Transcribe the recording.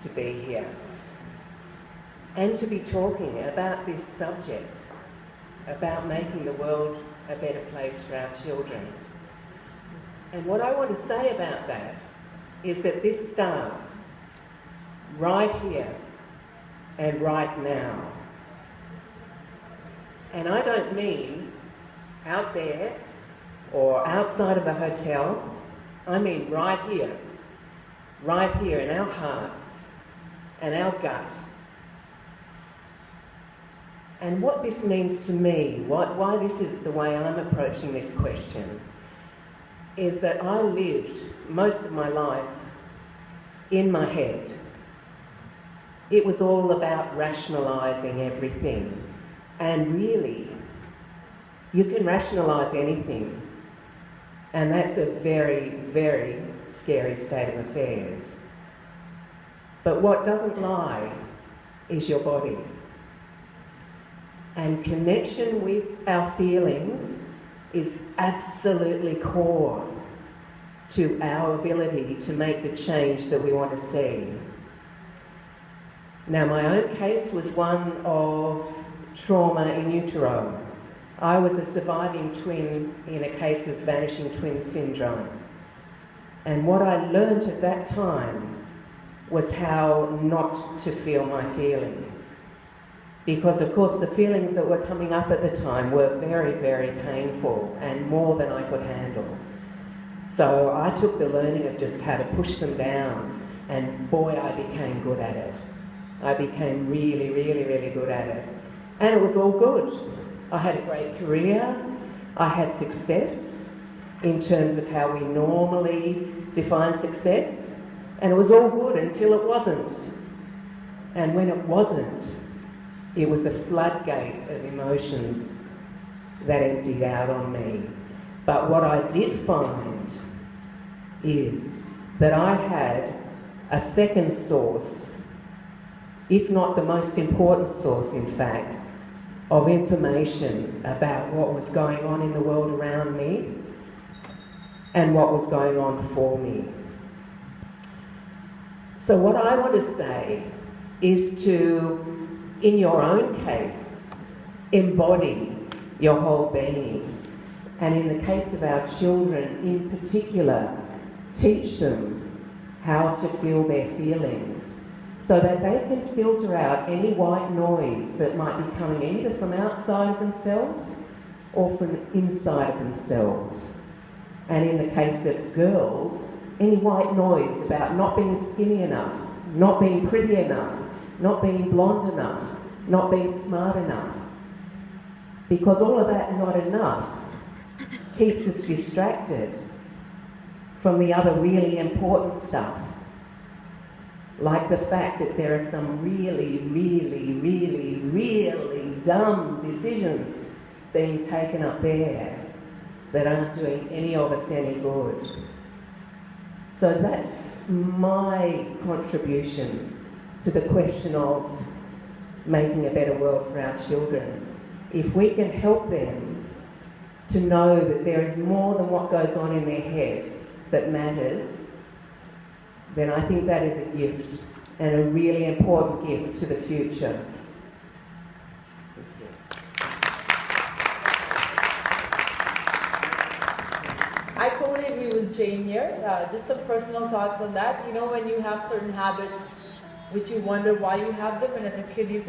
to be here and to be talking about this subject, about making the world a better place for our children. And what I want to say about that is that this starts right here and right now. And I don't mean out there or outside of a hotel. I mean right here in our hearts and our gut. And what this means to me, why this is the way I'm approaching this question, is that I lived most of my life in my head. It was all about rationalising everything. And really, you can rationalise anything. And that's a very, very scary state of affairs. But what doesn't lie is your body. And connection with our feelings is absolutely core to our ability to make the change that we want to see. Now, my own case was one of trauma in utero. I was a surviving twin in a case of vanishing twin syndrome. And what I learned at that time was how not to feel my feelings. Because, of course, the feelings that were coming up at the time were very, very painful and more than I could handle. So I took the learning of just how to push them down, and boy, I became good at it. I became really, really, really good at it. And it was all good. I had a great career. I had success in terms of how we normally define success. And it was all good until it wasn't. And when it wasn't, it was a floodgate of emotions that emptied out on me. But what I did find is that I had a second source, if not the most important source, in fact, of information about what was going on in the world around me and what was going on for me. So what I want to say is to, in your own case, embody your whole being. And in the case of our children in particular, teach them how to feel their feelings so that they can filter out any white noise that might be coming either from outside of themselves or from inside of themselves. And in the case of girls, any white noise about not being skinny enough, not being pretty enough, not being blonde enough, not being smart enough. Because all of that not enough keeps us distracted from the other really important stuff. Like the fact that there are some really, really, really, really dumb decisions being taken up there that aren't doing any of us any good. So that's my contribution to the question of making a better world for our children. If we can help them to know that there is more than what goes on in their head that matters, then I think that is a gift, and a really important gift to the future. I totally agree with Jane here. Just some personal thoughts on that. You know, when you have certain habits which you wonder why you have them, and as a kid you think,